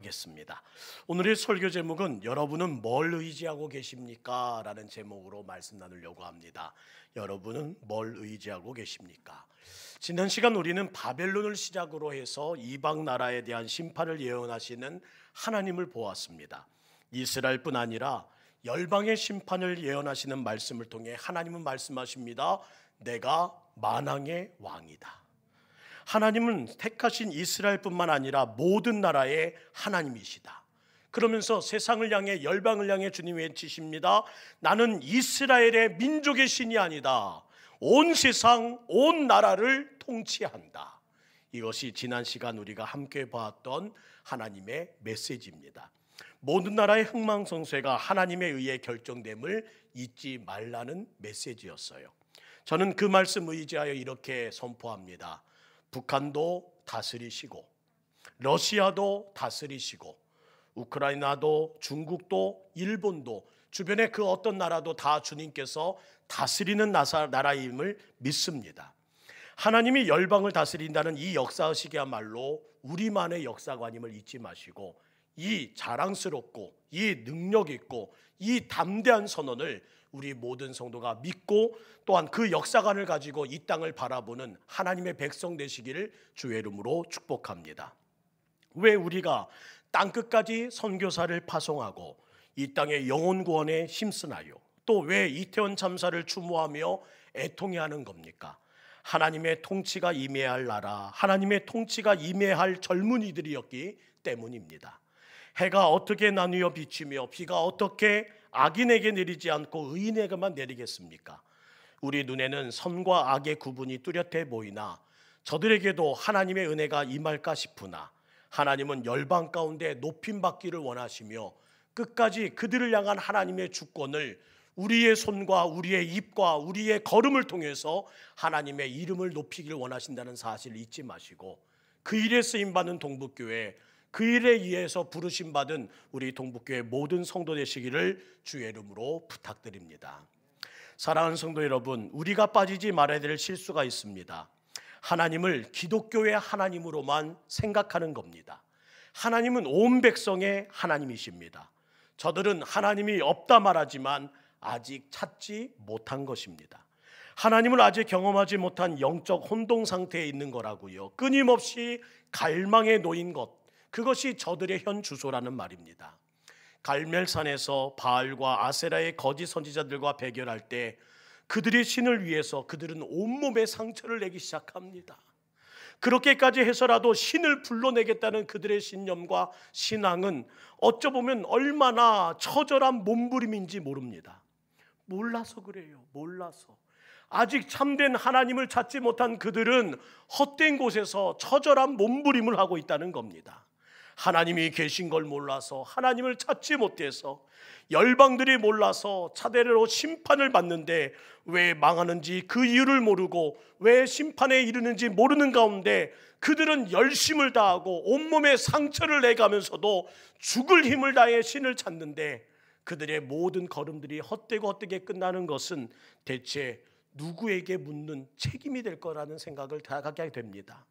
하겠습니다. 오늘의 설교 제목은 여러분은 뭘 의지하고 계십니까? 라는 제목으로 말씀 나누려고 합니다. 여러분은 뭘 의지하고 계십니까? 지난 시간 우리는 바벨론을 시작으로 해서 이방 나라에 대한 심판을 예언하시는 하나님을 보았습니다. 이스라엘뿐 아니라 열방의 심판을 예언하시는 말씀을 통해 하나님은 말씀하십니다. 내가 만왕의 왕이다. 하나님은 택하신 이스라엘뿐만 아니라 모든 나라의 하나님이시다. 그러면서 세상을 향해 열방을 향해 주님이 외치십니다. 나는 이스라엘의 민족의 신이 아니다. 온 세상 온 나라를 통치한다. 이것이 지난 시간 우리가 함께 봤던 하나님의 메시지입니다. 모든 나라의 흥망성쇠가 하나님에 의해 결정됨을 잊지 말라는 메시지였어요. 저는 그 말씀 의지하여 이렇게 선포합니다. 북한도 다스리시고 러시아도 다스리시고 우크라이나도 중국도 일본도 주변의 그 어떤 나라도 다 주님께서 다스리는 나라임을 믿습니다. 하나님이 열방을 다스린다는 이 역사의식이야말로 우리만의 역사관임을 잊지 마시고 이 자랑스럽고 이 능력 있고 이 담대한 선언을 우리 모든 성도가 믿고 또한 그 역사관을 가지고 이 땅을 바라보는 하나님의 백성 되시기를 주의 이름으로 축복합니다. 왜 우리가 땅끝까지 선교사를 파송하고 이 땅의 영혼 구원에 힘쓰나요? 또 왜 이태원 참사를 추모하며 애통해하는 겁니까? 하나님의 통치가 임해야 할 나라, 하나님의 통치가 임해야 할 젊은이들이었기 때문입니다. 해가 어떻게 나뉘어 비치며 비가 어떻게 악인에게 내리지 않고 의인에게만 내리겠습니까? 우리 눈에는 선과 악의 구분이 뚜렷해 보이나 저들에게도 하나님의 은혜가 임할까 싶으나 하나님은 열방 가운데 높임받기를 원하시며 끝까지 그들을 향한 하나님의 주권을 우리의 손과 우리의 입과 우리의 걸음을 통해서 하나님의 이름을 높이기를 원하신다는 사실을 잊지 마시고 그 일에 쓰임받는 동북교회, 그 일에 의해서 부르심받은 우리 동북교회 모든 성도 되시기를 주의 이름으로 부탁드립니다. 사랑하는 성도 여러분, 우리가 빠지지 말아야 될 실수가 있습니다. 하나님을 기독교의 하나님으로만 생각하는 겁니다. 하나님은 온 백성의 하나님이십니다. 저들은 하나님이 없다 말하지만 아직 찾지 못한 것입니다. 하나님을 아직 경험하지 못한 영적 혼동 상태에 있는 거라고요. 끊임없이 갈망에 놓인 것, 그것이 저들의 현 주소라는 말입니다. 갈멜산에서 바알과 아세라의 거짓 선지자들과 배결할 때 그들의 신을 위해서 그들은 온몸에 상처를 내기 시작합니다. 그렇게까지 해서라도 신을 불러내겠다는 그들의 신념과 신앙은 어쩌보면 얼마나 처절한 몸부림인지 모릅니다. 몰라서 그래요. 몰라서. 아직 참된 하나님을 찾지 못한 그들은 헛된 곳에서 처절한 몸부림을 하고 있다는 겁니다. 하나님이 계신 걸 몰라서, 하나님을 찾지 못해서, 열방들이 몰라서 차례로 심판을 받는데 왜 망하는지 그 이유를 모르고 왜 심판에 이르는지 모르는 가운데 그들은 열심을 다하고 온몸에 상처를 내가면서도 죽을 힘을 다해 신을 찾는데 그들의 모든 걸음들이 헛되고 헛되게 끝나는 것은 대체 누구에게 묻는 책임이 될 거라는 생각을 하게 됩니다.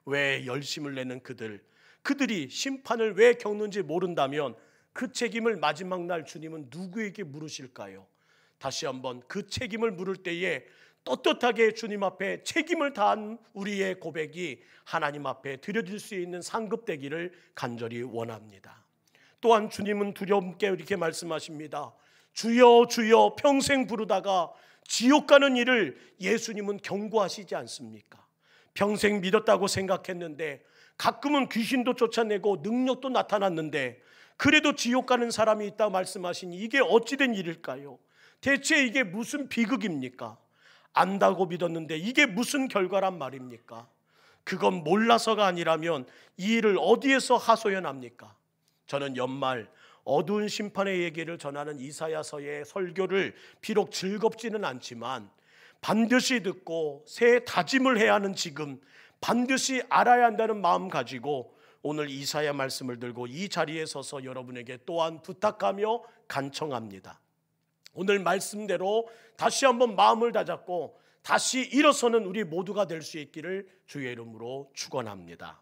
왜 열심을 내는 그들이 심판을 왜 겪는지 모른다면 그 책임을 마지막 날 주님은 누구에게 물으실까요? 다시 한번 그 책임을 물을 때에 떳떳하게 주님 앞에 책임을 다한 우리의 고백이 하나님 앞에 드려질 수 있는 상급되기를 간절히 원합니다. 또한 주님은 두렵게 이렇게 말씀하십니다. 주여 주여 평생 부르다가 지옥 가는 일을 예수님은 경고하시지 않습니까? 평생 믿었다고 생각했는데 가끔은 귀신도 쫓아내고 능력도 나타났는데 그래도 지옥 가는 사람이 있다 말씀하시니 이게 어찌된 일일까요? 대체 이게 무슨 비극입니까? 안다고 믿었는데 이게 무슨 결과란 말입니까? 그건 몰라서가 아니라면 이 일을 어디에서 하소연합니까? 저는 연말 어두운 심판의 얘기를 전하는 이사야서의 설교를 비록 즐겁지는 않지만 반드시 듣고 새 다짐을 해야 하는 지금 반드시 알아야 한다는 마음 가지고 오늘 이사야 말씀을 들고 이 자리에 서서 여러분에게 또한 부탁하며 간청합니다. 오늘 말씀대로 다시 한번 마음을 다잡고 다시 일어서는 우리 모두가 될 수 있기를 주의 이름으로 축원합니다.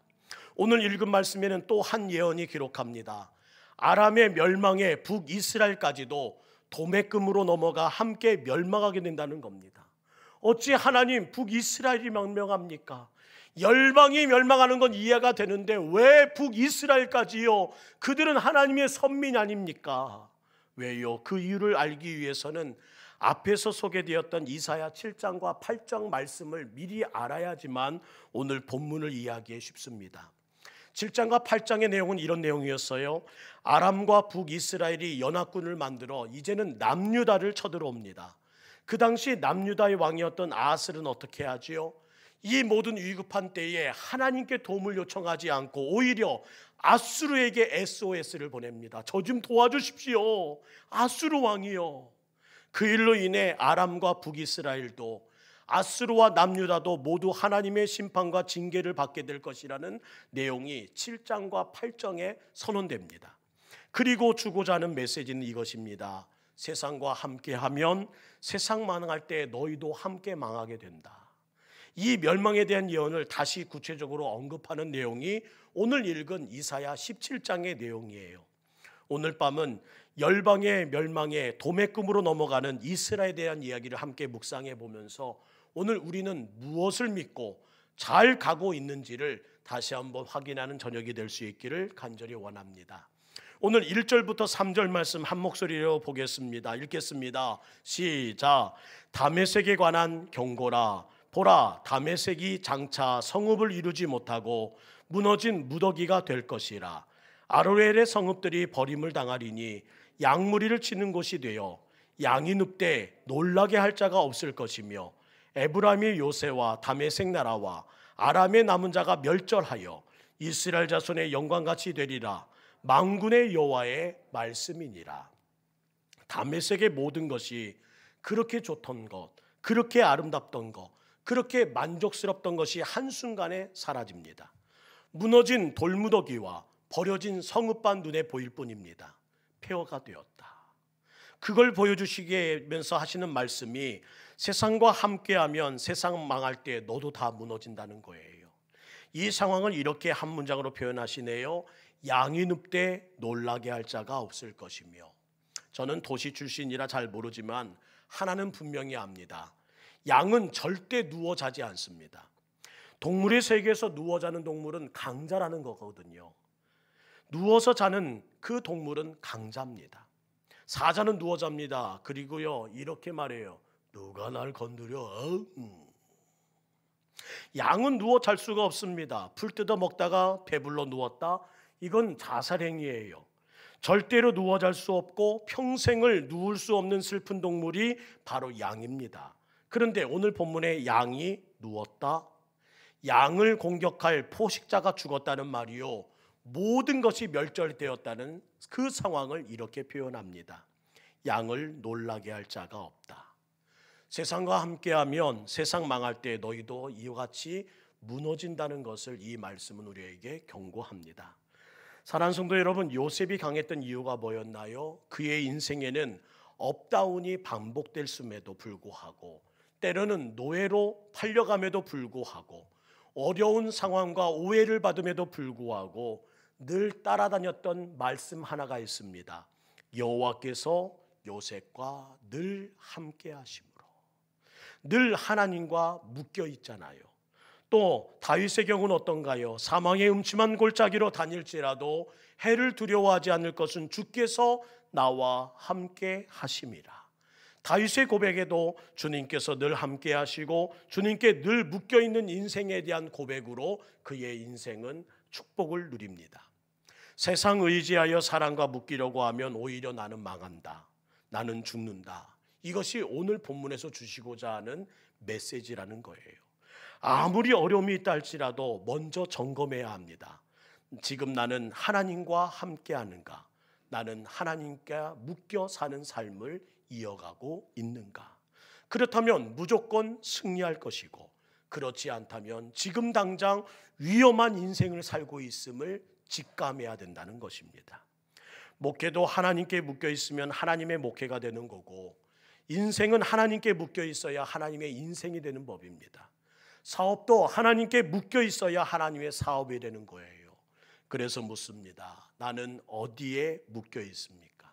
오늘 읽은 말씀에는 또 한 예언이 기록합니다. 아람의 멸망에 북이스라엘까지도 도매금으로 넘어가 함께 멸망하게 된다는 겁니다. 어찌 하나님 북이스라엘이 멸망합니까? 열방이 멸망하는 건 이해가 되는데 왜 북이스라엘까지요? 그들은 하나님의 선민 아닙니까? 왜요? 그 이유를 알기 위해서는 앞에서 소개되었던 이사야 7장과 8장 말씀을 미리 알아야지만 오늘 본문을 이해하기에 쉽습니다. 7장과 8장의 내용은 이런 내용이었어요. 아람과 북이스라엘이 연합군을 만들어 이제는 남유다를 쳐들어옵니다. 그 당시 남유다의 왕이었던 아하스는 어떻게 하지요? 이 모든 위급한 때에 하나님께 도움을 요청하지 않고 오히려 아수르에게 SOS를 보냅니다. 저 좀 도와주십시오. 아수르 왕이요. 그 일로 인해 아람과 북이스라엘도 아수르와 남유다도 모두 하나님의 심판과 징계를 받게 될 것이라는 내용이 7장과 8장에 선언됩니다. 그리고 주고자 하는 메시지는 이것입니다. 세상과 함께하면 세상 망할 때 너희도 함께 망하게 된다. 이 멸망에 대한 예언을 다시 구체적으로 언급하는 내용이 오늘 읽은 이사야 17장의 내용이에요. 오늘 밤은 열방의 멸망에 도매금으로 넘어가는 이스라엘에 대한 이야기를 함께 묵상해 보면서 오늘 우리는 무엇을 믿고 잘 가고 있는지를 다시 한번 확인하는 저녁이 될 수 있기를 간절히 원합니다. 오늘 1절부터 3절 말씀 한 목소리로 보겠습니다. 읽겠습니다. 시작. 다메섹에 관한 경고라. 보라, 다메섹이 장차 성읍을 이루지 못하고 무너진 무더기가 될 것이라. 아로엘의 성읍들이 버림을 당하리니 양무리를 치는 곳이 되어 양이 눕되 놀라게 할 자가 없을 것이며 에브라임의 요새와 다메섹 나라와 아람의 남은 자가 멸절하여 이스라엘 자손의 영광같이 되리라. 만군의 여호와의 말씀이니라. 다메섹의 모든 것이 그렇게 좋던 것, 그렇게 아름답던 것, 그렇게 만족스럽던 것이 한순간에 사라집니다. 무너진 돌무더기와 버려진 성읍반 눈에 보일 뿐입니다. 폐허가 되었다. 그걸 보여주시면서 하시는 말씀이 세상과 함께하면 세상 망할 때 너도 다 무너진다는 거예요. 이 상황을 이렇게 한 문장으로 표현하시네요. 양이 눕되 놀라게 할 자가 없을 것이며. 저는 도시 출신이라 잘 모르지만 하나는 분명히 압니다. 양은 절대 누워 자지 않습니다. 동물의 세계에서 누워 자는 동물은 강자라는 거거든요. 누워서 자는 그 동물은 강자입니다. 사자는 누워 잡니다. 그리고요 이렇게 말해요. 누가 날 건드려? 양은 누워 잘 수가 없습니다. 풀 뜯어 먹다가 배불러 누웠다. 이건 자살행위예요. 절대로 누워 잘 수 없고 평생을 누울 수 없는 슬픈 동물이 바로 양입니다. 그런데 오늘 본문에 양이 누웠다. 양을 공격할 포식자가 죽었다는 말이요. 모든 것이 멸절되었다는 그 상황을 이렇게 표현합니다. 양을 놀라게 할 자가 없다. 세상과 함께하면 세상 망할 때 너희도 이와 같이 무너진다는 것을 이 말씀은 우리에게 경고합니다. 사랑하는 성도 여러분, 요셉이 강했던 이유가 뭐였나요? 그의 인생에는 업다운이 반복될 수에도 불구하고 때로는 노예로 팔려감에도 불구하고 어려운 상황과 오해를 받음에도 불구하고 늘 따라다녔던 말씀 하나가 있습니다. 여호와께서 요셉과 늘 함께 하심으로. 늘 하나님과 묶여 있잖아요. 또 다윗의 경우는 어떤가요? 사망의 음침한 골짜기로 다닐지라도 해를 두려워하지 않을 것은 주께서 나와 함께 하심이라. 다윗의 고백에도 주님께서 늘 함께 하시고 주님께 늘 묶여 있는 인생에 대한 고백으로 그의 인생은 축복을 누립니다. 세상 의지하여 사랑과 묶이려고 하면 오히려 나는 망한다. 나는 죽는다. 이것이 오늘 본문에서 주시고자 하는 메시지라는 거예요. 아무리 어려움이 있다 할지라도 먼저 점검해야 합니다. 지금 나는 하나님과 함께 하는가? 나는 하나님께 묶여 사는 삶을 이어가고 있는가? 그렇다면 무조건 승리할 것이고, 그렇지 않다면 지금 당장 위험한 인생을 살고 있음을 직감해야 된다는 것입니다. 목회도 하나님께 묶여 있으면 하나님의 목회가 되는 거고, 인생은 하나님께 묶여 있어야 하나님의 인생이 되는 법입니다. 사업도 하나님께 묶여 있어야 하나님의 사업이 되는 거예요. 그래서 묻습니다. 나는 어디에 묶여 있습니까?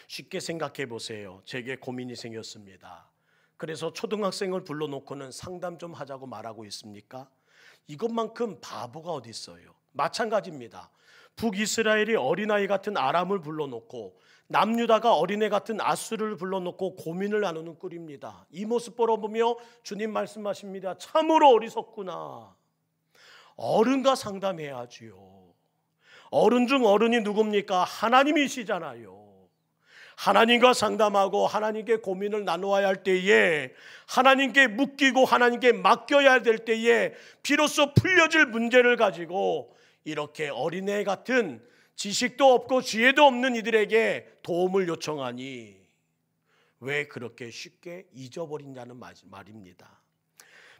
쉽게 생각해 보세요. 제게 고민이 생겼습니다. 그래서 초등학생을 불러놓고는 상담 좀 하자고 말하고 있습니까? 이것만큼 바보가 어디 있어요? 마찬가지입니다. 북이스라엘이 어린아이 같은 아람을 불러놓고 남유다가 어린애 같은 아수르를 불러놓고 고민을 나누는 꼴입니다. 이 모습 보며 주님 말씀하십니다. 참으로 어리석구나. 어른과 상담해야지요. 어른 중 어른이 누굽니까? 하나님이시잖아요. 하나님과 상담하고 하나님께 고민을 나누어야 할 때에, 하나님께 묶이고 하나님께 맡겨야 될 때에 비로소 풀려질 문제를 가지고 이렇게 어린애 같은 지식도 없고 지혜도 없는 이들에게 도움을 요청하니 왜 그렇게 쉽게 잊어버리냐는 말입니다.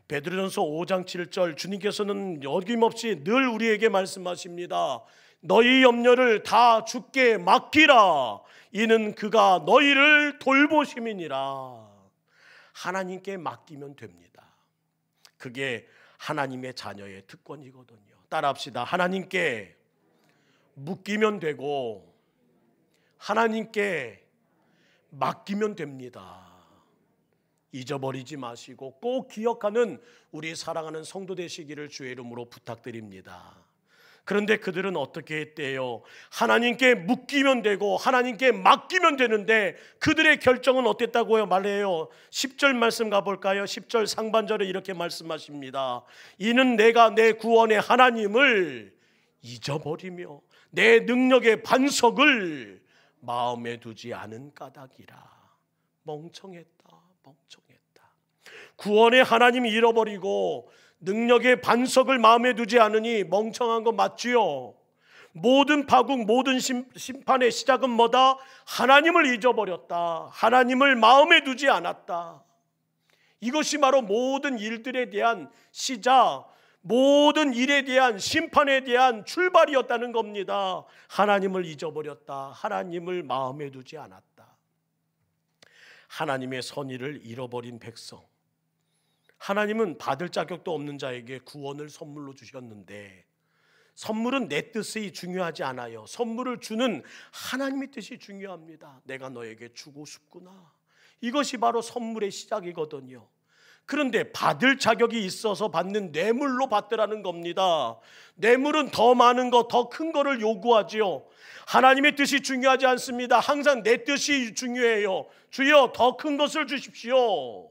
베드로전서 5장 7절, 주님께서는 어김없이 늘 우리에게 말씀하십니다. 너희 염려를 다 주께 맡기라. 이는 그가 너희를 돌보심이니라. 하나님께 맡기면 됩니다. 그게 하나님의 자녀의 특권이거든요. 따라합시다. 하나님께 묶이면 되고 하나님께 맡기면 됩니다. 잊어버리지 마시고 꼭 기억하는 우리 사랑하는 성도 되시기를 주의 이름으로 부탁드립니다. 그런데 그들은 어떻게 했대요? 하나님께 묶이면 되고 하나님께 맡기면 되는데 그들의 결정은 어땠다고요? 말해요. 10절 말씀 가볼까요? 10절 상반절에 이렇게 말씀하십니다. 이는 내가 내 구원의 하나님을 잊어버리며 내 능력의 반석을 마음에 두지 않은 까닭이라. 멍청했다. 구원의 하나님 잃어버리고 능력의 반석을 마음에 두지 않으니 멍청한 거 맞지요? 모든 파국, 모든 심판의 시작은 뭐다? 하나님을 잊어버렸다. 하나님을 마음에 두지 않았다. 이것이 바로 모든 일들에 대한 시작, 모든 일에 대한 심판에 대한 출발이었다는 겁니다. 하나님을 잊어버렸다. 하나님을 마음에 두지 않았다. 하나님의 선의를 잃어버린 백성, 하나님은 받을 자격도 없는 자에게 구원을 선물로 주셨는데 선물은 내 뜻이 중요하지 않아요. 선물을 주는 하나님의 뜻이 중요합니다. 내가 너에게 주고 싶구나. 이것이 바로 선물의 시작이거든요. 그런데 받을 자격이 있어서 받는 뇌물로 받더라는 겁니다. 뇌물은 더 많은 것, 더 큰 거를 요구하지요. 하나님의 뜻이 중요하지 않습니다. 항상 내 뜻이 중요해요. 주여 더 큰 것을 주십시오.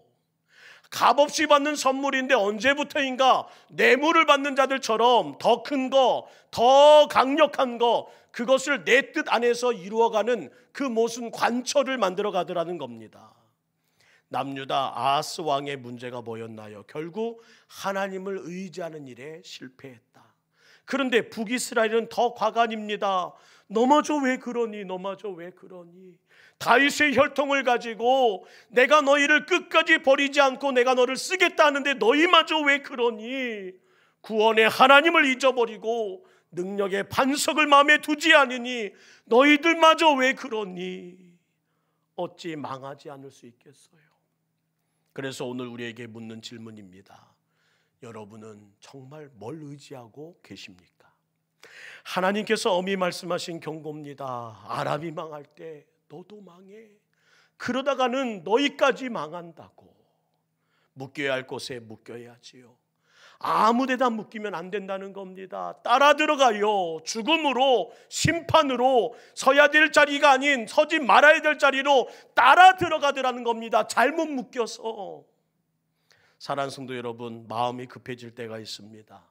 값없이 받는 선물인데 언제부터인가 뇌물을 받는 자들처럼 더 큰 거, 더 강력한 거, 그것을 내 뜻 안에서 이루어가는 그 모순 관철을 만들어 가더라는 겁니다. 남유다 아하스 왕의 문제가 뭐였나요? 결국 하나님을 의지하는 일에 실패했다. 그런데 북이스라엘은 더 과간입니다. 너마저 왜 그러니? 너마저 왜 그러니? 다윗의 혈통을 가지고 내가 너희를 끝까지 버리지 않고 내가 너를 쓰겠다 하는데 너희마저 왜 그러니? 구원의 하나님을 잊어버리고 능력의 반석을 마음에 두지 않으니 너희들마저 왜 그러니? 어찌 망하지 않을 수 있겠어요? 그래서 오늘 우리에게 묻는 질문입니다. 여러분은 정말 뭘 의지하고 계십니까? 하나님께서 엄히 말씀하신 경고입니다. 아람이 망할 때 너도 망해. 그러다가는 너희까지 망한다고. 묶여야 할 곳에 묶여야지요. 아무 데다 묶이면 안 된다는 겁니다. 따라 들어가요. 죽음으로, 심판으로, 서야 될 자리가 아닌 서지 말아야 될 자리로 따라 들어가더라는 겁니다. 잘못 묶여서. 사랑하는 성도 여러분, 마음이 급해질 때가 있습니다.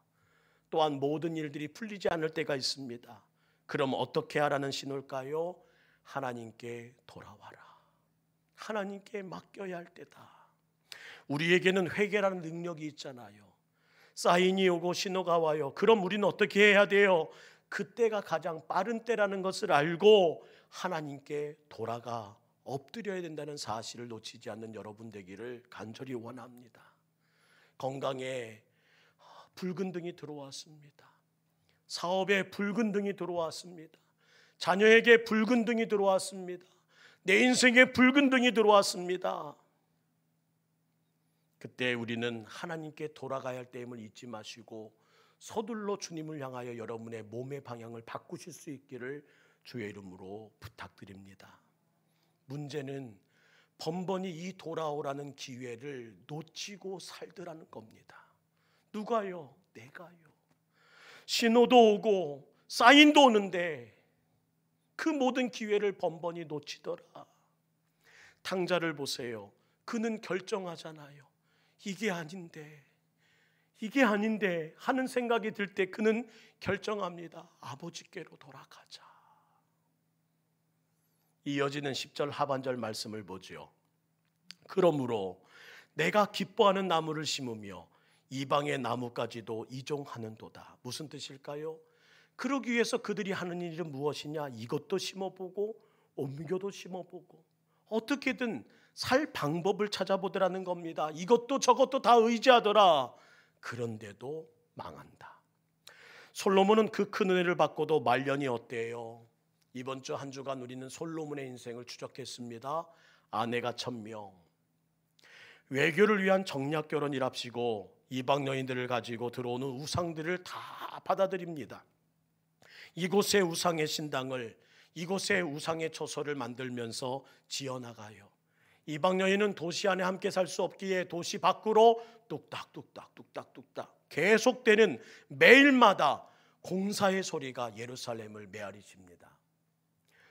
또한 모든 일들이 풀리지 않을 때가 있습니다. 그럼 어떻게 하라는 신호일까요? 하나님께 돌아와라. 하나님께 맡겨야 할 때다. 우리에게는 회개라는 능력이 있잖아요. 사인이 오고 신호가 와요. 그럼 우리는 어떻게 해야 돼요? 그때가 가장 빠른 때라는 것을 알고 하나님께 돌아가 엎드려야 된다는 사실을 놓치지 않는 여러분 되기를 간절히 원합니다. 건강에 붉은 등이 들어왔습니다. 사업에 붉은 등이 들어왔습니다. 자녀에게 붉은 등이 들어왔습니다. 내 인생에 붉은 등이 들어왔습니다. 그때 우리는 하나님께 돌아가야 할 때임을 잊지 마시고 서둘러 주님을 향하여 여러분의 몸의 방향을 바꾸실 수 있기를 주의 이름으로 부탁드립니다. 문제는 번번이 이 돌아오라는 기회를 놓치고 살더라는 겁니다. 누가요? 내가요. 신호도 오고 사인도 오는데 그 모든 기회를 번번이 놓치더라. 탕자를 보세요. 그는 결정하잖아요. 이게 아닌데 하는 생각이 들 때 그는 결정합니다. 아버지께로 돌아가자. 이어지는 10절 하반절 말씀을 보지요. 그러므로 내가 기뻐하는 나무를 심으며 이방의 나무까지도 이종하는도다. 무슨 뜻일까요? 그러기 위해서 그들이 하는 일은 무엇이냐? 이것도 심어보고 옮겨도 심어보고 어떻게든 살 방법을 찾아보더라는 겁니다. 이것도 저것도 다 의지하더라. 그런데도 망한다. 솔로몬은 그 큰 은혜를 받고도 말년이 어때요? 이번 주 한 주간 우리는 솔로몬의 인생을 추적했습니다. 아내가 1000명, 외교를 위한 정략 결혼이랍시고 이방 여인들을 가지고 들어오는 우상들을 다 받아들입니다. 이곳에 우상의 신당을, 이곳에 우상의 처소를 만들면서 지어나가요. 이방 여인은 도시 안에 함께 살 수 없기에 도시 밖으로 뚝딱뚝딱 계속되는 매일마다 공사의 소리가 예루살렘을 메아리칩니다.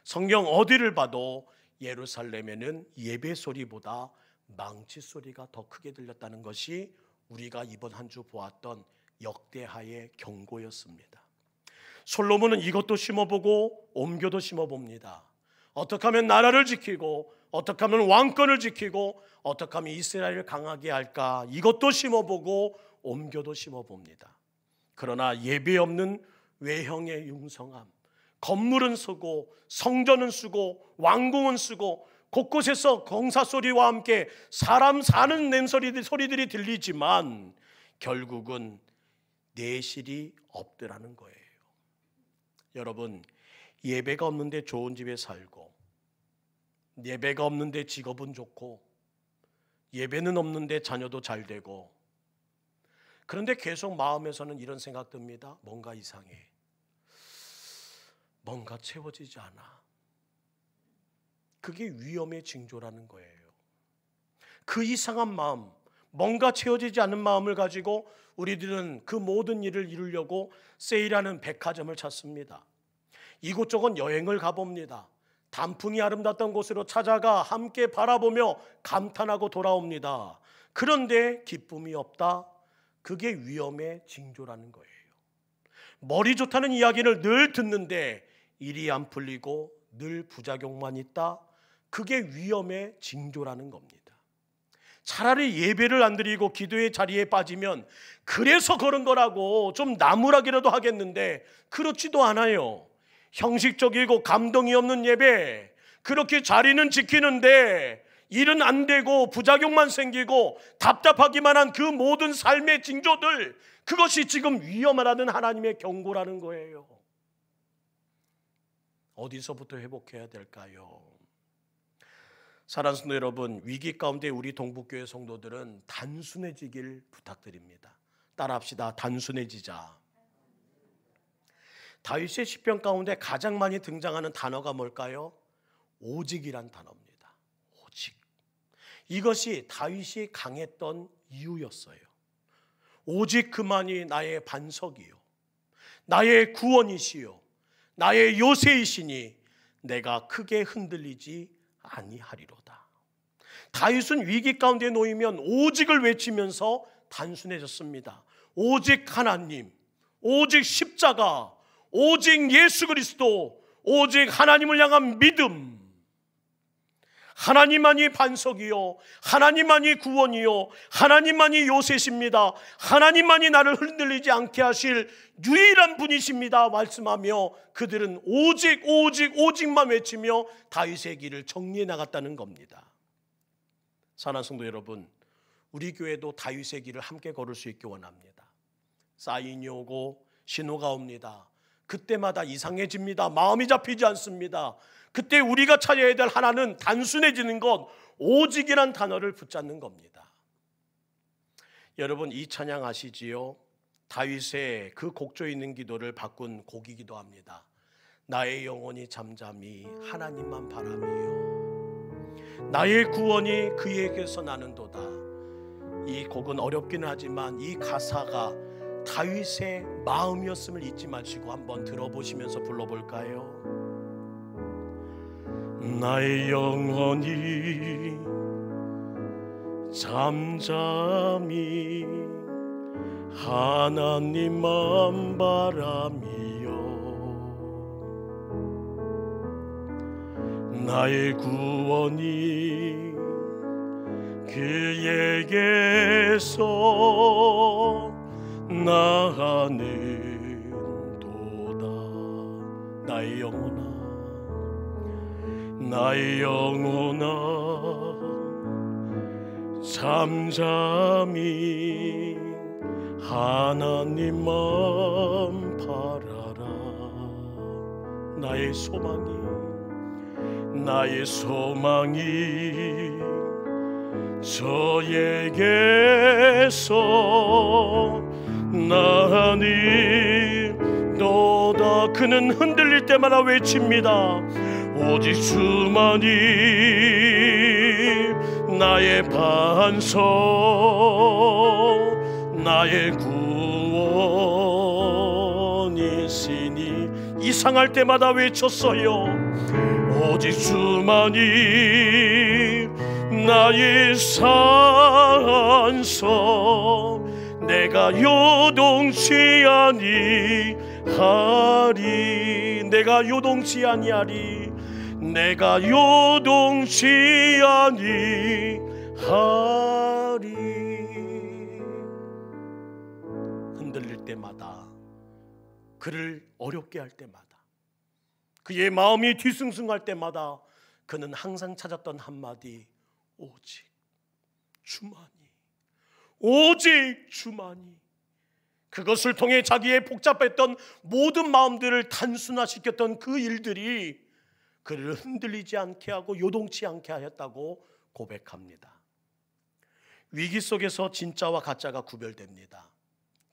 성경 어디를 봐도 예루살렘에는 예배 소리보다 망치 소리가 더 크게 들렸다는 것이 우리가 이번 한 주 보았던 역대하의 경고였습니다. 솔로몬은 이것도 심어보고 옮겨도 심어봅니다. 어떻게 하면 나라를 지키고 어떻게 하면 왕권을 지키고 어떻게 하면 이스라엘을 강하게 할까? 이것도 심어보고 옮겨도 심어봅니다. 그러나 예배 없는 외형의 융성함, 건물은 쓰고 성전은 쓰고 왕궁은 쓰고 곳곳에서 공사 소리와 함께 사람 사는 소리들이 들리지만 결국은 내실이 없더라는 거예요. 여러분, 예배가 없는데 좋은 집에 살고 예배가 없는데 직업은 좋고 예배는 없는데 자녀도 잘 되고, 그런데 계속 마음에서는 이런 생각 듭니다. 뭔가 이상해. 뭔가 채워지지 않아. 그게 위험의 징조라는 거예요. 그 이상한 마음, 뭔가 채워지지 않는 마음을 가지고 우리들은 그 모든 일을 이루려고 세일하는 백화점을 찾습니다. 이곳저곳 여행을 가봅니다. 단풍이 아름답던 곳으로 찾아가 함께 바라보며 감탄하고 돌아옵니다. 그런데 기쁨이 없다. 그게 위험의 징조라는 거예요. 머리 좋다는 이야기를 늘 듣는데 일이 안 풀리고 늘 부작용만 있다. 그게 위험의 징조라는 겁니다. 차라리 예배를 안 드리고 기도의 자리에 빠지면 그래서 그런 거라고 좀 나무라기라도 하겠는데 그렇지도 않아요. 형식적이고 감동이 없는 예배, 그렇게 자리는 지키는데 일은 안 되고 부작용만 생기고 답답하기만 한 그 모든 삶의 징조들, 그것이 지금 위험하다는 하나님의 경고라는 거예요. 어디서부터 회복해야 될까요? 사랑하는 성도 여러분, 위기 가운데 우리 동북교회 성도들은 단순해지길 부탁드립니다. 따라합시다. 단순해지자. 다윗의 시편 가운데 가장 많이 등장하는 단어가 뭘까요? 오직이란 단어입니다. 오직. 이것이 다윗이 강했던 이유였어요. 오직 그만이 나의 반석이요, 나의 구원이시요, 나의 요새이시니 내가 크게 흔들리지 아니하리로다. 다윗은 위기 가운데 놓이면 오직을 외치면서 단순해졌습니다. 오직 하나님, 오직 십자가, 오직 예수 그리스도, 오직 하나님을 향한 믿음. 하나님만이 반석이요, 하나님만이 구원이요, 하나님만이 요새십니다. 하나님만이 나를 흔들리지 않게 하실 유일한 분이십니다 말씀하며 그들은 오직 오직 오직만 외치며 다윗의 길을 정리해 나갔다는 겁니다. 사랑하는 성도 여러분, 우리 교회도 다윗의 길을 함께 걸을 수 있기 원합니다. 사인이 오고 신호가 옵니다. 그때마다 이상해집니다. 마음이 잡히지 않습니다. 그때 우리가 찾아야 될 하나는 단순해지는 것, 오직이란 단어를 붙잡는 겁니다. 여러분, 이 찬양 아시지요? 다윗의 그 곡조에 있는 기도를 바꾼 곡이기도 합니다. 나의 영혼이 잠잠히 하나님만 바라미요, 나의 구원이 그에게서 나는도다. 이 곡은 어렵기는 하지만 이 가사가 다윗의 마음이었음을 잊지 마시고 한번 들어보시면서 불러볼까요? 나의 영혼이 잠잠히 하나님만 바라미요, 나의 구원이 그에게서 나는도다. 나의 영혼아, 나의 영혼아, 잠잠히 하나님만 바라라. 나의 소망이 저에게서 나는도다. 그는 흔들릴 때마다 외칩니다. 오직 주만이 나의 반석, 나의 구원이시니. 이상할 때마다 외쳤어요. 오직 주만이 나의 산석, 내가 요동치 아니하리. 내가 요동치 아니하리. 내가 요동치 아니하리. 흔들릴 때마다, 그를 어렵게 할 때마다, 그의 마음이 뒤숭숭할 때마다 그는 항상 찾았던 한마디, 오직 주만이, 오직 주만이. 그것을 통해 자기의 복잡했던 모든 마음들을 단순화시켰던 그 일들이 그를 흔들리지 않게 하고 요동치 않게 하였다고 고백합니다. 위기 속에서 진짜와 가짜가 구별됩니다.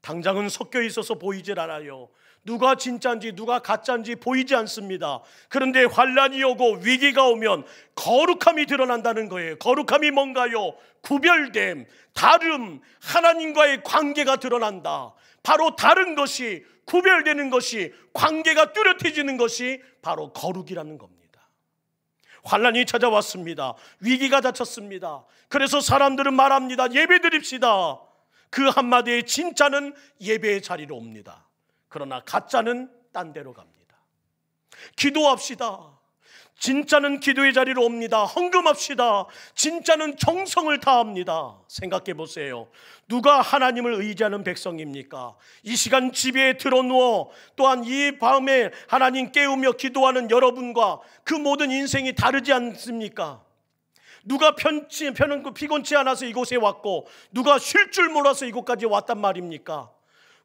당장은 섞여 있어서 보이질 않아요. 누가 진짜인지 누가 가짜인지 보이지 않습니다. 그런데 환난이 오고 위기가 오면 거룩함이 드러난다는 거예요. 거룩함이 뭔가요? 구별됨, 다름, 하나님과의 관계가 드러난다. 바로 다른 것이, 구별되는 것이, 관계가 뚜렷해지는 것이 바로 거룩이라는 겁니다. 환난이 찾아왔습니다. 위기가 닥쳤습니다. 그래서 사람들은 말합니다. 예배드립시다. 그 한마디에 진짜는 예배의 자리로 옵니다. 그러나 가짜는 딴 데로 갑니다. 기도합시다. 진짜는 기도의 자리로 옵니다. 헌금합시다. 진짜는 정성을 다합니다. 생각해 보세요. 누가 하나님을 의지하는 백성입니까? 이 시간 집에 들어누워 또한 이 밤에 하나님 깨우며 기도하는 여러분과 그 모든 인생이 다르지 않습니까? 누가 피곤치 않아서 이곳에 왔고 누가 쉴 줄 몰라서 이곳까지 왔단 말입니까?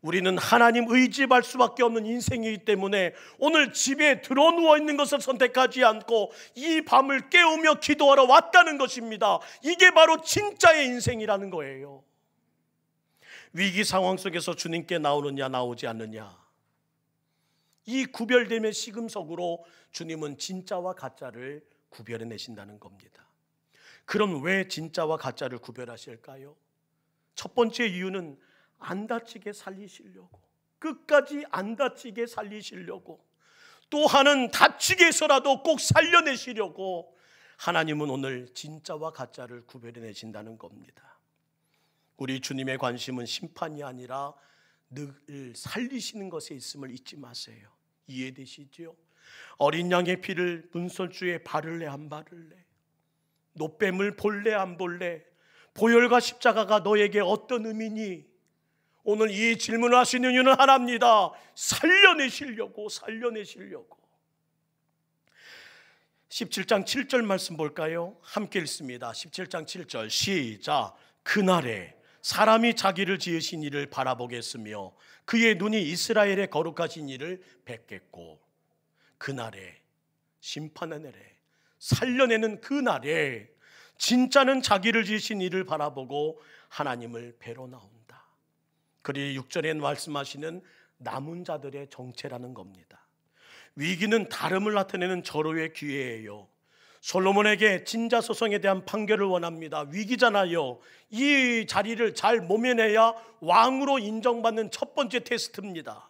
우리는 하나님 의지할 수밖에 없는 인생이기 때문에 오늘 집에 들어누워 있는 것을 선택하지 않고 이 밤을 깨우며 기도하러 왔다는 것입니다. 이게 바로 진짜의 인생이라는 거예요. 위기 상황 속에서 주님께 나오느냐 나오지 않느냐, 이 구별됨의 시금석으로 주님은 진짜와 가짜를 구별해내신다는 겁니다. 그럼 왜 진짜와 가짜를 구별하실까요? 첫 번째 이유는 안 다치게 살리시려고, 끝까지 안 다치게 살리시려고, 또 하나는 다치게 해서라도 꼭 살려내시려고 하나님은 오늘 진짜와 가짜를 구별해내신다는 겁니다. 우리 주님의 관심은 심판이 아니라 늘 살리시는 것에 있음을 잊지 마세요. 이해되시죠? 어린 양의 피를 문설주에 바를래 안 바를래, 노뱀을 볼래 안 볼래, 보혈과 십자가가 너에게 어떤 의미니? 오늘 이 질문을 하시는 이유는 하나입니다. 살려내시려고. 17장 7절 말씀 볼까요? 함께 읽습니다. 17장 7절 시작. 그날에 사람이 자기를 지으신 이를 바라보겠으며 그의 눈이 이스라엘의 거룩하신 이를 뵙겠고, 그날에, 심판의 날에, 살려내는 그날에 진짜는 자기를 지으신 이를 바라보고 하나님을 뵈러 나온다. 그리 6절에 말씀하시는 남은 자들의 정체라는 겁니다. 위기는 다름을 나타내는 절호의 기회예요. 솔로몬에게 진자소송에 대한 판결을 원합니다. 위기잖아요. 이 자리를 잘 모면해야 왕으로 인정받는 첫 번째 테스트입니다.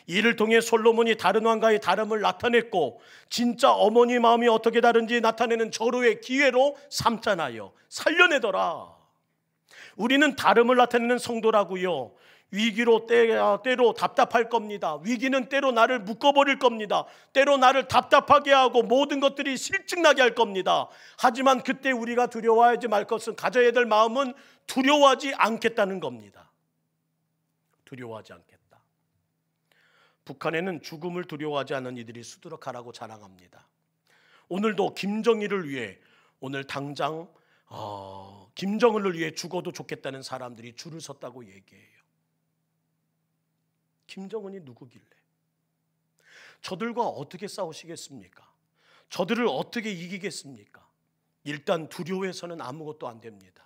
이를 통해 솔로몬이 다른 왕과의 다름을 나타냈고 진짜 어머니 마음이 어떻게 다른지 나타내는 절호의 기회로 삼잖아요. 살려내더라. 우리는 다름을 나타내는 성도라고요. 위기로 때로 답답할 겁니다. 위기는 때로 나를 묶어버릴 겁니다. 때로 나를 답답하게 하고 모든 것들이 실증나게 할 겁니다. 하지만 그때 우리가 두려워하지 말 것은, 가져야 될 마음은 두려워하지 않겠다는 겁니다. 두려워하지 않겠다. 북한에는 죽음을 두려워하지 않는 이들이 수두룩하라고 자랑합니다. 오늘도 김정일을 위해, 오늘 당장 김정은을 위해 죽어도 좋겠다는 사람들이 줄을 섰다고 얘기해요. 김정은이 누구길래? 저들과 어떻게 싸우시겠습니까? 저들을 어떻게 이기겠습니까? 일단 두려워해서는 아무것도 안 됩니다.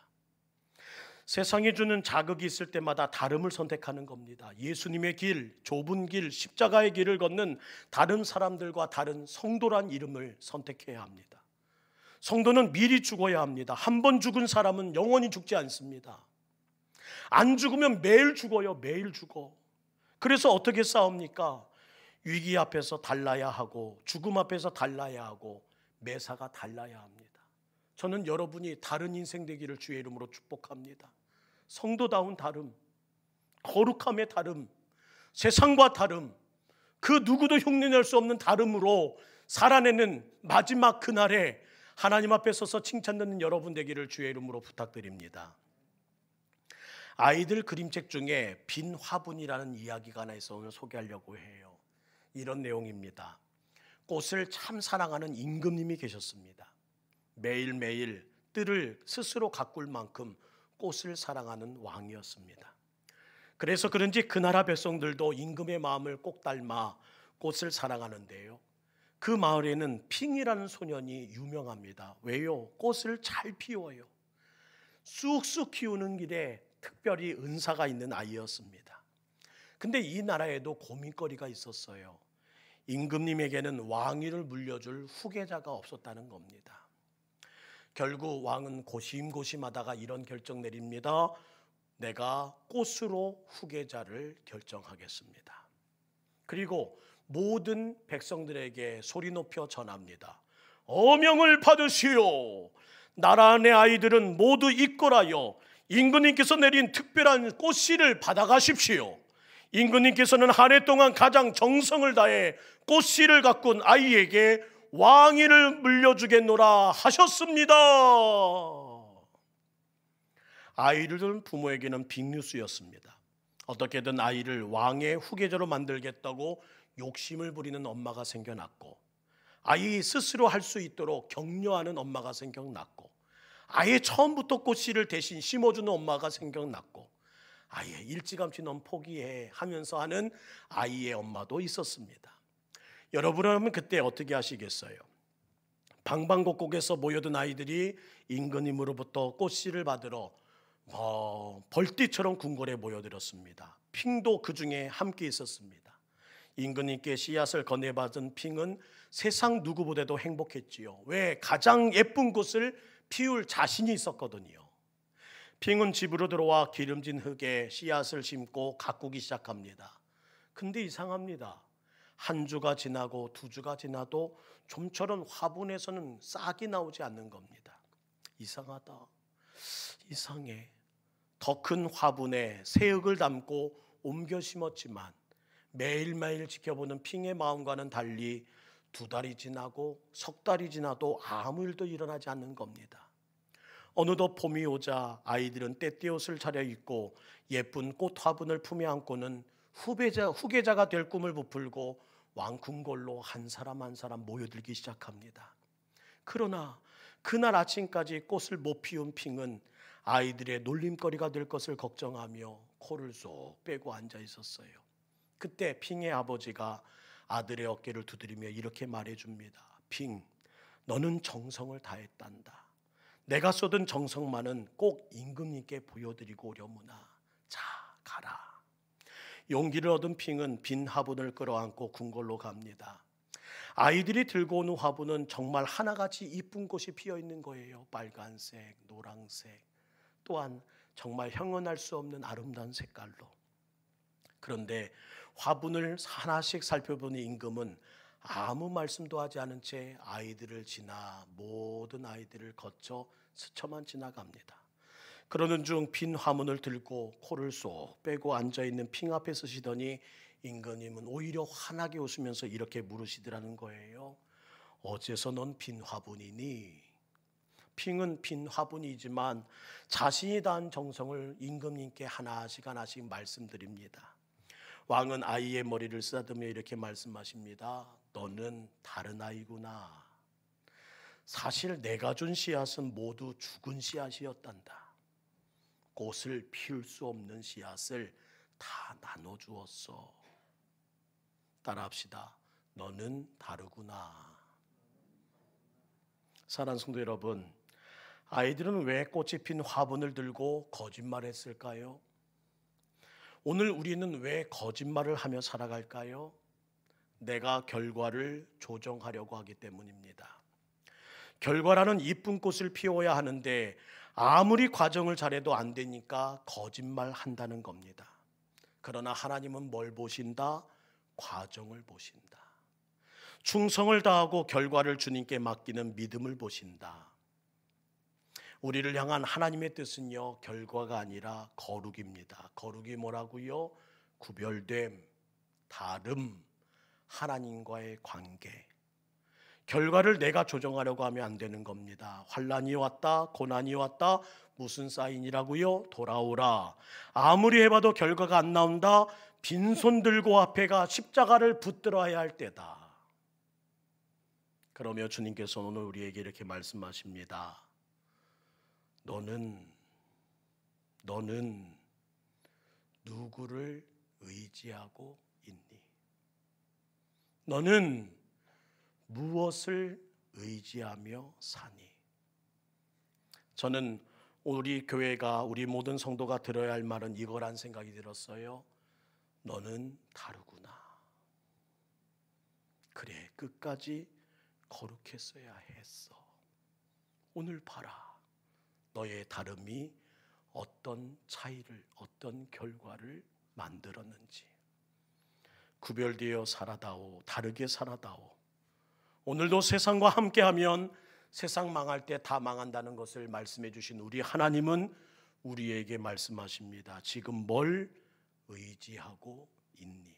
세상이 주는 자극이 있을 때마다 다름을 선택하는 겁니다. 예수님의 길, 좁은 길, 십자가의 길을 걷는 다른 사람들과 다른 성도란 이름을 선택해야 합니다. 성도는 미리 죽어야 합니다. 한 번 죽은 사람은 영원히 죽지 않습니다. 안 죽으면 매일 죽어요. 매일 죽어. 그래서 어떻게 싸웁니까? 위기 앞에서 달라야 하고 죽음 앞에서 달라야 하고 매사가 달라야 합니다. 저는 여러분이 다른 인생 되기를 주의 이름으로 축복합니다. 성도다운 다름, 거룩함의 다름, 세상과 다름, 그 누구도 흉내낼 수 없는 다름으로 살아내는 마지막 그날에 하나님 앞에 서서 칭찬 듣는 여러분 되기를 주의 이름으로 부탁드립니다. 아이들 그림책 중에 빈 화분이라는 이야기가 하나 있어 오늘 소개하려고 해요. 이런 내용입니다. 꽃을 참 사랑하는 임금님이 계셨습니다. 매일매일 뜰을 스스로 가꿀 만큼 꽃을 사랑하는 왕이었습니다. 그래서 그런지 그 나라 백성들도 임금의 마음을 꼭 닮아 꽃을 사랑하는데요. 그 마을에는 핑이라는 소년이 유명합니다. 왜요? 꽃을 잘 피워요. 쑥쑥 키우는 길에 특별히 은사가 있는 아이였습니다. 근데 이 나라에도 고민거리가 있었어요. 임금님에게는 왕위를 물려줄 후계자가 없었다는 겁니다. 결국 왕은 고심고심하다가 이런 결정 내립니다. 내가 꽃으로 후계자를 결정하겠습니다. 그리고 모든 백성들에게 소리 높여 전합니다. 어명을 받으시오. 나라 내 아이들은 모두 이끌하여 임금님께서 내린 특별한 꽃씨를 받아가십시오. 임금님께서는 한 해 동안 가장 정성을 다해 꽃씨를 가꾼 아이에게 왕위를 물려주겠노라 하셨습니다. 아이를 둔 부모에게는 빅뉴스였습니다. 어떻게든 아이를 왕의 후계자로 만들겠다고 욕심을 부리는 엄마가 생겨났고, 아이 스스로 할 수 있도록 격려하는 엄마가 생겨났고, 아예 처음부터 꽃씨를 대신 심어주는 엄마가 생겨났고, 아예 일찌감치 넌 포기해 하면서 하는 아이의 엄마도 있었습니다. 여러분은 그때 어떻게 하시겠어요? 방방곡곡에서 모여든 아이들이 임금님으로부터 꽃씨를 받으러 벌떼처럼 궁궐에 모여들었습니다. 핑도 그 중에 함께 있었습니다. 임금님께 씨앗을 건네받은 핑은 세상 누구보다도 행복했지요. 왜? 가장 예쁜 꽃을 피울 자신이 있었거든요. 핑은 집으로 들어와 기름진 흙에 씨앗을 심고 가꾸기 시작합니다. 근데 이상합니다. 한 주가 지나고 두 주가 지나도 좀처럼 화분에서는 싹이 나오지 않는 겁니다. 이상하다. 이상해. 더 큰 화분에 새 흙을 담고 옮겨 심었지만 매일매일 지켜보는 핑의 마음과는 달리 두 달이 지나고 석 달이 지나도 아무 일도 일어나지 않는 겁니다. 어느덧 봄이 오자 아이들은 떼띠옷을 차려입고 예쁜 꽃 화분을 품에 안고는 후계자가 될 꿈을 부풀고 왕궁궐로 한 사람 한 사람 모여들기 시작합니다. 그러나 그날 아침까지 꽃을 못 피운 핑은 아이들의 놀림거리가 될 것을 걱정하며 코를 쏙 빼고 앉아 있었어요. 그때 핑의 아버지가 아들의 어깨를 두드리며 이렇게 말해줍니다. 핑, 너는 정성을 다했단다. 내가 쏟은 정성만은 꼭 임금님께 보여드리고 오려무나. 자, 가라. 용기를 얻은 핑은 빈 화분을 끌어안고 궁궐로 갑니다. 아이들이 들고 오는 화분은 정말 하나같이 이쁜 꽃이 피어 있는 거예요. 빨간색, 노란색, 또한 정말 형언할 수 없는 아름다운 색깔로. 그런데 화분을 하나씩 살펴보니 임금은 아무 말씀도 하지 않은 채 아이들을 지나 모든 아이들을 거쳐 스쳐만 지나갑니다. 그러는 중 빈 화분을 들고 코를 쏙 빼고 앉아있는 핑 앞에 서시더니 임금님은 오히려 환하게 웃으면서 이렇게 물으시더라는 거예요. 어째서 넌 빈 화분이니? 핑은 빈 화분이지만 자신이 다한 정성을 임금님께 하나씩 말씀드립니다. 왕은 아이의 머리를 쓰다듬며 이렇게 말씀하십니다. 너는 다른 아이구나. 사실 내가 준 씨앗은 모두 죽은 씨앗이었단다. 꽃을 피울 수 없는 씨앗을 다 나눠주었어. 따라합시다. 너는 다르구나. 사랑하는 성도 여러분, 아이들은 왜 꽃이 핀 화분을 들고 거짓말했을까요? 오늘 우리는 왜 거짓말을 하며 살아갈까요? 내가 결과를 조정하려고 하기 때문입니다. 결과라는 이쁜 꽃을 피워야 하는데 아무리 과정을 잘해도 안 되니까 거짓말한다는 겁니다. 그러나 하나님은 뭘 보신다? 과정을 보신다. 충성을 다하고 결과를 주님께 맡기는 믿음을 보신다. 우리를 향한 하나님의 뜻은요, 결과가 아니라 거룩입니다. 거룩이 뭐라고요? 구별됨, 다름, 하나님과의 관계. 결과를 내가 조정하려고 하면 안 되는 겁니다. 환난이 왔다, 고난이 왔다, 무슨 사인이라고요? 돌아오라. 아무리 해봐도 결과가 안 나온다. 빈손 들고 앞에가 십자가를 붙들어야 할 때다. 그러며 주님께서 오늘 우리에게 이렇게 말씀하십니다. 너는 누구를 의지하고 있니? 너는 무엇을 의지하며 사니? 저는 우리 교회가, 우리 모든 성도가 들어야 할 말은 이거란 생각이 들었어요. 너는 다르구나. 그래, 끝까지 거룩했어야 했어. 오늘 봐라. 너의 다름이 어떤 차이를, 어떤 결과를 만들었는지. 구별되어 살아다오. 다르게 살아다오. 오늘도 세상과 함께하면 세상 망할 때 다 망한다는 것을 말씀해 주신 우리 하나님은 우리에게 말씀하십니다. 지금 뭘 의지하고 있니?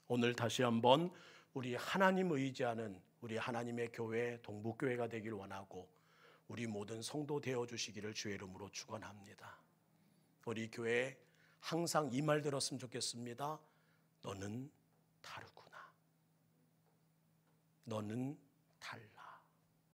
오늘 다시 한번 우리 하나님 의지하는 우리 하나님의 교회, 동북교회가 되길 원하고 우리 모든 성도 되어주시기를 주의 이름으로 축원합니다. 우리 교회에 항상 이 말 들었으면 좋겠습니다. 너는 다르구나. 너는 달라.